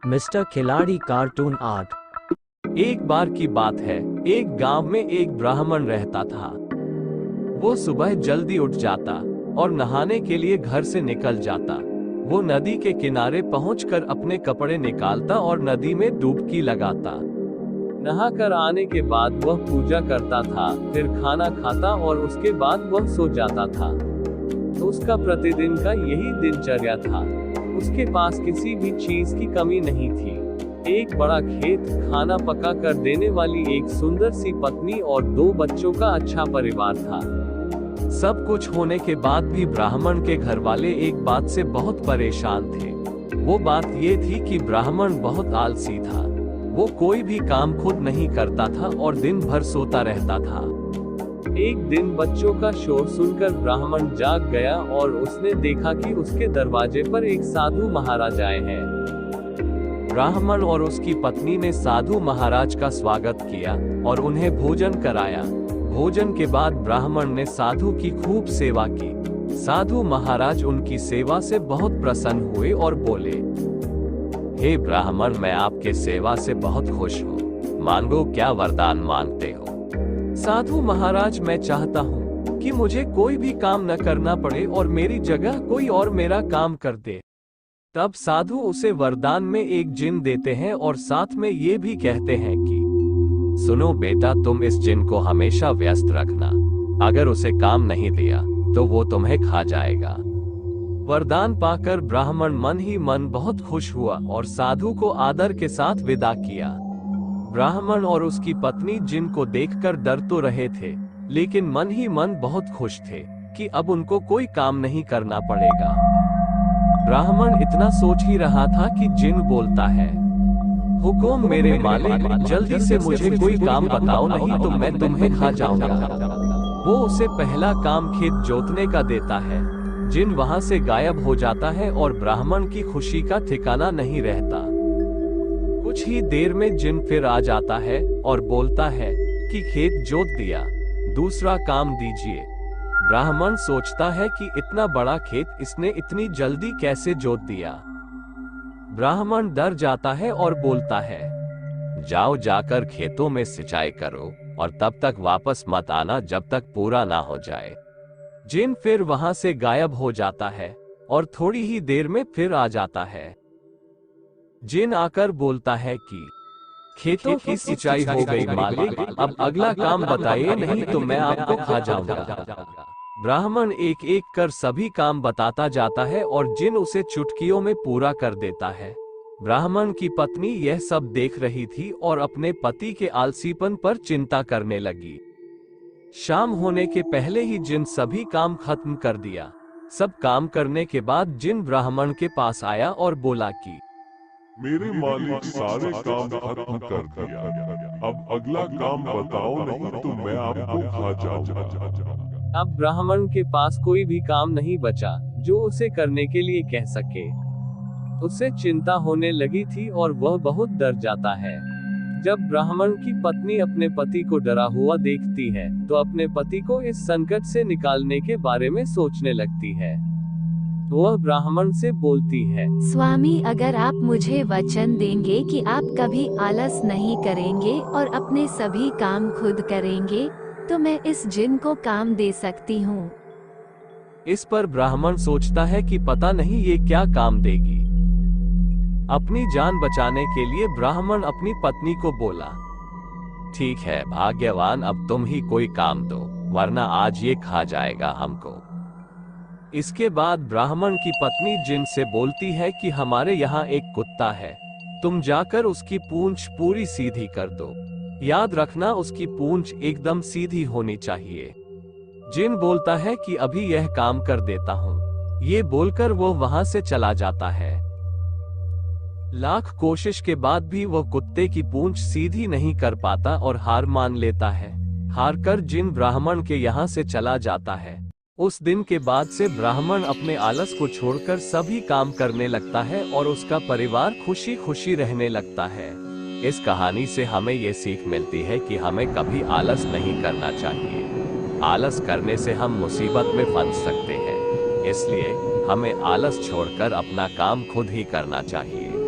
Mister खिलाड़ी cartoon art. एक बार की बात है, एक गांव में एक ब्राह्मण रहता था। वो सुबह जल्दी उठ जाता और नहाने के लिए घर से निकल जाता। वो नदी के किनारे पहुंचकर अपने कपड़े निकालता और नदी में डुबकी लगाता। नहाकर आने के बाद वह पूजा करता था, फिर खाना खाता और उसके बाद वह सो जाता था। तो उसका प्रतिदिन का यही दिनचर्या था। उसके पास किसी भी चीज की कमी नहीं थी। एक बड़ा खेत, खाना पका कर देने वाली एक सुंदर सी पत्नी और 2 बच्चों का अच्छा परिवार था। सब कुछ होने के बाद भी ब्राह्मण के घर वाले एक बात से बहुत परेशान थे। वो बात ये थी कि ब्राह्मण बहुत आलसी था। वो कोई भी काम खुद नहीं करता था और दिन भर सोता रहता था। एक दिन बच्चों का शोर सुनकर ब्राह्मण जाग गया और उसने देखा कि उसके दरवाजे पर एक साधु महाराज आए हैं। ब्राह्मण और उसकी पत्नी ने साधु महाराज का स्वागत किया और उन्हें भोजन कराया। भोजन के बाद ब्राह्मण ने साधु की खूब सेवा की। साधु महाराज उनकी सेवा से बहुत प्रसन्न हुए और बोले, हे ब्राह्मण, मैं आपके सेवा से बहुत खुश हूँ। मांगो, क्या वरदान मांगते हो? साधु महाराज, मैं चाहता हूँ कि मुझे कोई भी काम न करना पड़े और मेरी जगह कोई और मेरा काम कर दे। तब साधु उसे वरदान में एक जिन देते हैं और साथ में ये भी कहते हैं कि सुनो बेटा, तुम इस जिन को हमेशा व्यस्त रखना। अगर उसे काम नहीं दिया तो वो तुम्हें खा जाएगा। वरदान पाकर ब्राह्मण मन ही मन बहुत खुश हुआ और साधु को आदर के साथ विदा किया। ब्राह्मण और उसकी पत्नी जिन को देखकर डर तो रहे थे, लेकिन मन ही मन बहुत खुश थे कि अब उनको कोई काम नहीं करना पड़ेगा। ब्राह्मण इतना सोच ही रहा था कि जिन बोलता है, हुकुम मेरे मालिक, जल्दी से मुझे कोई काम बताओ, नहीं तो मैं तुम्हें खा जाऊंगा। वो उसे पहला काम खेत जोतने का देता है। जिन वहां से गायब हो जाता है और ब्राह्मण की खुशी का ठिकाना नहीं रहता। कुछ ही देर में जिन फिर आ जाता है और बोलता है कि खेत जोत दिया, दूसरा काम दीजिए। ब्राह्मण सोचता है कि इतना बड़ा खेत इसने इतनी जल्दी कैसे जोत दिया। ब्राह्मण डर जाता है और बोलता है, जाओ, जाकर खेतों में सिंचाई करो और तब तक वापस मत आना जब तक पूरा ना हो जाए। जिन फिर वहां से गायब हो जाता है और थोड़ी ही देर में फिर आ जाता है। जिन आकर बोलता है कि खेतों की सिंचाई हो गई मालिक, अब अगला काम बताइए, नहीं तो मैं आपको खा जाऊंगा। ब्राह्मण एक एक कर सभी काम बताता जाता है और जिन उसे चुटकियों में पूरा कर देता है। ब्राह्मण की पत्नी यह सब देख रही थी और अपने पति के आलसीपन पर चिंता करने लगी। शाम होने के पहले ही जिन सभी काम खत्म कर दिया। सब काम करने के बाद जिन ब्राह्मण के पास आया और बोला कि मेरे मालिक, सारे काम खत्म कर दिया। अब अगला काम बताओ, नहीं तो मैं आपको खा जाऊंगा। अब ब्राह्मण के पास कोई भी काम नहीं बचा जो उसे करने के लिए कह सके। उसे चिंता होने लगी थी और वह बहुत डर जाता है। जब ब्राह्मण की पत्नी अपने पति को डरा हुआ देखती है तो अपने पति को इस संकट से निकालने के बारे में सोचने लगती है। वह ब्राह्मण से बोलती है, स्वामी, अगर आप मुझे वचन देंगे कि आप कभी आलस नहीं करेंगे और अपने सभी काम खुद करेंगे, तो मैं इस जिन को काम दे सकती हूँ। इस पर ब्राह्मण सोचता है कि पता नहीं ये क्या काम देगी। अपनी जान बचाने के लिए ब्राह्मण अपनी पत्नी को बोला, ठीक है भाग्यवान, अब तुम ही कोई काम दो, वरना आज ये खा जाएगा हमको। इसके बाद ब्राह्मण की पत्नी जिन से बोलती है कि हमारे यहाँ एक कुत्ता है, तुम जाकर उसकी पूंछ पूरी सीधी कर दो। याद रखना, उसकी पूंछ एकदम सीधी होनी चाहिए। जिन बोलता है कि अभी यह काम कर देता हूँ। ये बोलकर वो वहां से चला जाता है। लाख कोशिश के बाद भी वह कुत्ते की पूंछ सीधी नहीं कर पाता और हार मान लेता है। हार कर जिन ब्राह्मण के यहाँ से चला जाता है। उस दिन के बाद से ब्राह्मण अपने आलस को छोड़कर सभी काम करने लगता है और उसका परिवार खुशी खुशी रहने लगता है। इस कहानी से हमें ये सीख मिलती है कि हमें कभी आलस नहीं करना चाहिए। आलस करने से हम मुसीबत में फंस सकते हैं, इसलिए हमें आलस छोड़कर अपना काम खुद ही करना चाहिए।